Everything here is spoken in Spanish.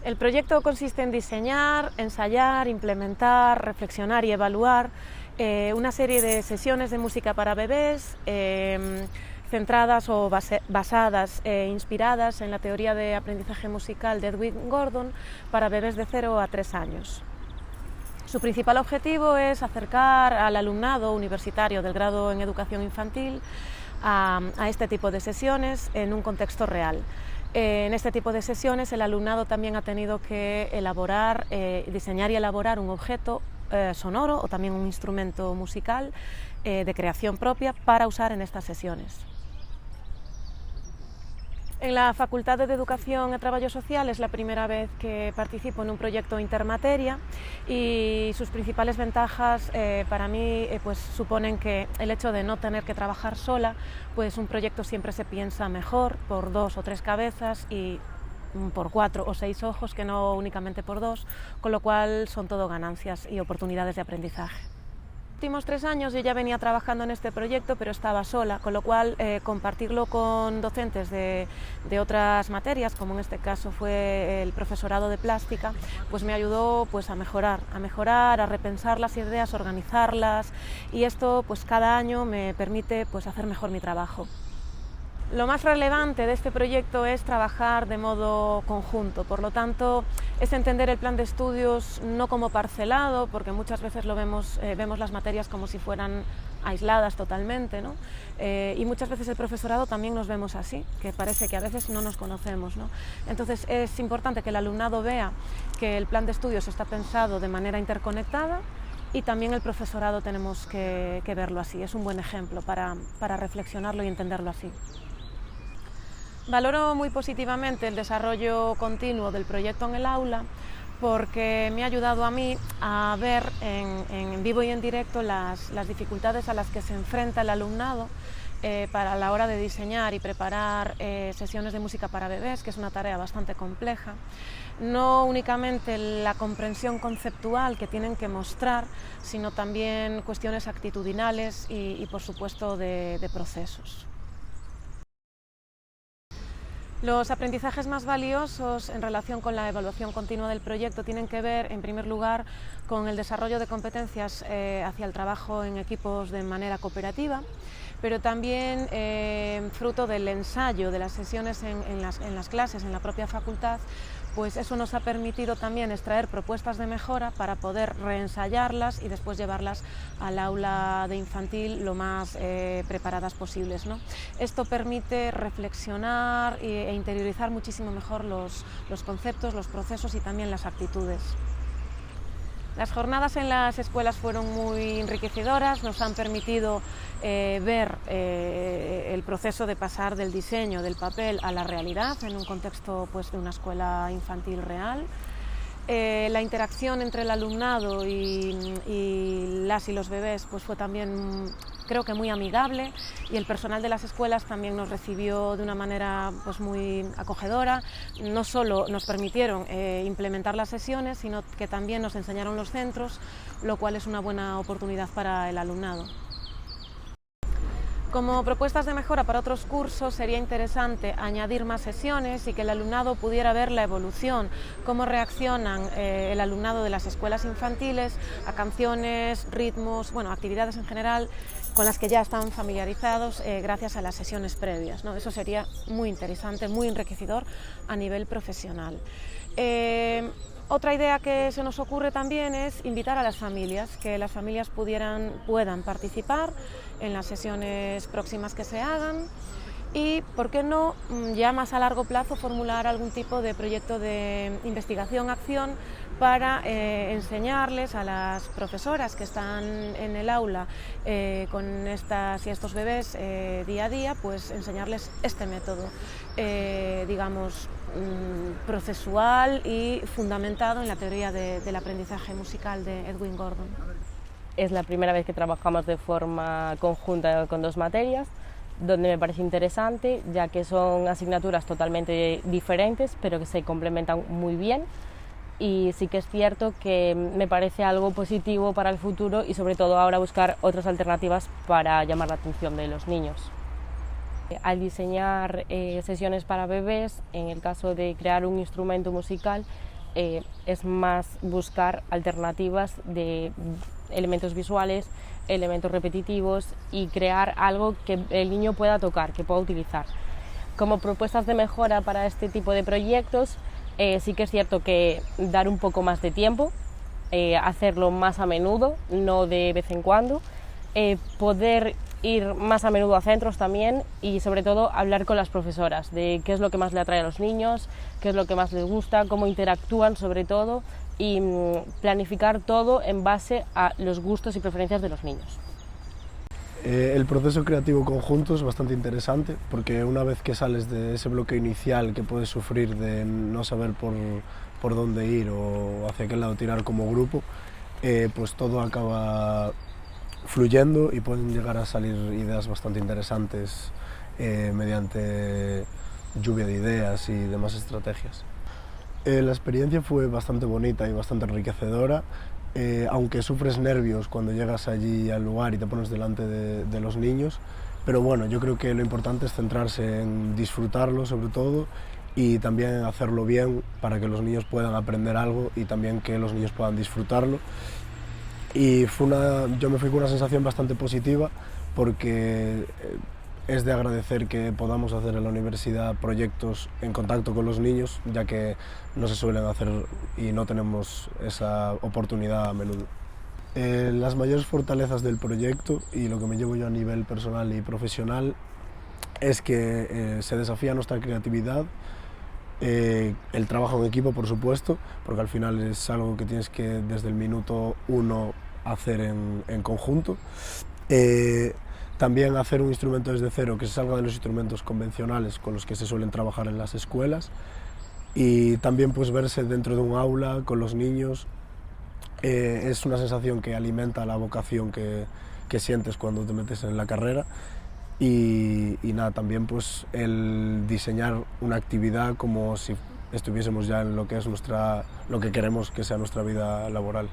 El proyecto consiste en diseñar, ensayar, implementar, reflexionar y evaluar una serie de sesiones de música para bebés centradas o basadas e inspiradas en la teoría de aprendizaje musical de Edwin Gordon para bebés de 0 a 3 años. Su principal objetivo es acercar al alumnado universitario del grado en educación infantil a este tipo de sesiones en un contexto real. En este tipo de sesiones el alumnado también ha tenido que diseñar y elaborar un objeto sonoro o también un instrumento musical de creación propia para usar en estas sesiones. En la Facultad de Educación e Traballo Social es la primera vez que participo en un proyecto intermateria y sus principales ventajas para mí pues suponen que el hecho de no tener que trabajar sola, pues un proyecto siempre se piensa mejor por 2 o 3 cabezas y por 4 o 6 ojos que no únicamente por 2, con lo cual son todo ganancias y oportunidades de aprendizaje. En los últimos 3 años yo ya venía trabajando en este proyecto, pero estaba sola, con lo cual compartirlo con docentes de otras materias, como en este caso fue el profesorado de plástica, pues me ayudó pues, a mejorar, a repensar las ideas, organizarlas, y esto pues cada año me permite pues, hacer mejor mi trabajo. Lo más relevante de este proyecto es trabajar de modo conjunto, por lo tanto es entender el plan de estudios no como parcelado, porque muchas veces vemos las materias como si fueran aisladas totalmente, ¿no? Y muchas veces el profesorado también nos vemos así, que parece que a veces no nos conocemos, ¿no? Entonces es importante que el alumnado vea que el plan de estudios está pensado de manera interconectada y también el profesorado tenemos que verlo así, es un buen ejemplo para reflexionarlo y entenderlo así. Valoro muy positivamente el desarrollo continuo del proyecto en el aula porque me ha ayudado a mí a ver en vivo y en directo las dificultades a las que se enfrenta el alumnado para la hora de diseñar y preparar sesiones de música para bebés, que es una tarea bastante compleja. No únicamente la comprensión conceptual que tienen que mostrar, sino también cuestiones actitudinales y por supuesto, de procesos. Los aprendizajes más valiosos en relación con la evaluación continua del proyecto tienen que ver, en primer lugar, con el desarrollo de competencias hacia el trabajo en equipos de manera cooperativa, pero también fruto del ensayo de las sesiones en las clases, en la propia facultad, pues eso nos ha permitido también extraer propuestas de mejora para poder reensayarlas y después llevarlas al aula de infantil lo más preparadas posibles, ¿no? Esto permite reflexionar e interiorizar muchísimo mejor los conceptos, los procesos y también las actitudes. Las jornadas en las escuelas fueron muy enriquecedoras, nos han permitido ver el proceso de pasar del diseño, del papel a la realidad en un contexto pues, de una escuela infantil real. La interacción entre el alumnado y las y los bebés pues, fue también creo que muy amigable y el personal de las escuelas también nos recibió de una manera pues, muy acogedora. No solo nos permitieron implementar las sesiones, sino que también nos enseñaron los centros, lo cual es una buena oportunidad para el alumnado. Como propuestas de mejora para otros cursos sería interesante añadir más sesiones y que el alumnado pudiera ver la evolución, cómo reaccionan el alumnado de las escuelas infantiles a canciones, ritmos, bueno, actividades en general con las que ya están familiarizados gracias a las sesiones previas, ¿no? Eso sería muy interesante, muy enriquecedor a nivel profesional. Otra idea que se nos ocurre también es invitar a las familias, que las familias puedan participar en las sesiones próximas que se hagan y, ¿por qué no?, ya más a largo plazo formular algún tipo de proyecto de investigación-acción para enseñarles a las profesoras que están en el aula con estas y estos bebés día a día, pues enseñarles este método, digamos, procesual y fundamentado en la teoría del aprendizaje musical de Edwin Gordon. Es la primera vez que trabajamos de forma conjunta con 2 materias, donde me parece interesante, ya que son asignaturas totalmente diferentes, pero que se complementan muy bien. Y sí que es cierto que me parece algo positivo para el futuro y sobre todo ahora buscar otras alternativas para llamar la atención de los niños. Al diseñar sesiones para bebés, en el caso de crear un instrumento musical, es más buscar alternativas de elementos visuales, elementos repetitivos y crear algo que el niño pueda tocar, que pueda utilizar. Como propuestas de mejora para este tipo de proyectos, sí que es cierto que dar un poco más de tiempo, hacerlo más a menudo, no de vez en cuando, poder ir más a menudo a centros también y sobre todo hablar con las profesoras de qué es lo que más le atrae a los niños, qué es lo que más les gusta, cómo interactúan sobre todo y planificar todo en base a los gustos y preferencias de los niños. El proceso creativo conjunto es bastante interesante porque una vez que sales de ese bloqueo inicial que puedes sufrir de no saber por dónde ir o hacia qué lado tirar como grupo, pues todo acaba fluyendo y pueden llegar a salir ideas bastante interesantes mediante lluvia de ideas y demás estrategias. La experiencia fue bastante bonita y bastante enriquecedora, aunque sufres nervios cuando llegas allí al lugar y te pones delante de los niños, pero bueno, yo creo que lo importante es centrarse en disfrutarlo sobre todo y también hacerlo bien para que los niños puedan aprender algo y también que los niños puedan disfrutarlo. Y yo me fui con una sensación bastante positiva porque es de agradecer que podamos hacer en la universidad proyectos en contacto con los niños, ya que no se suelen hacer y no tenemos esa oportunidad a menudo. Las mayores fortalezas del proyecto y lo que me llevo yo a nivel personal y profesional es que se desafía nuestra creatividad, el trabajo en equipo, por supuesto, porque al final es algo que tienes que desde el minuto 1 hacer en conjunto. También hacer un instrumento desde cero que se salga de los instrumentos convencionales con los que se suelen trabajar en las escuelas y también pues verse dentro de un aula con los niños es una sensación que alimenta la vocación que sientes cuando te metes en la carrera y nada, también pues el diseñar una actividad como si estuviésemos ya en lo que es lo que queremos que sea nuestra vida laboral.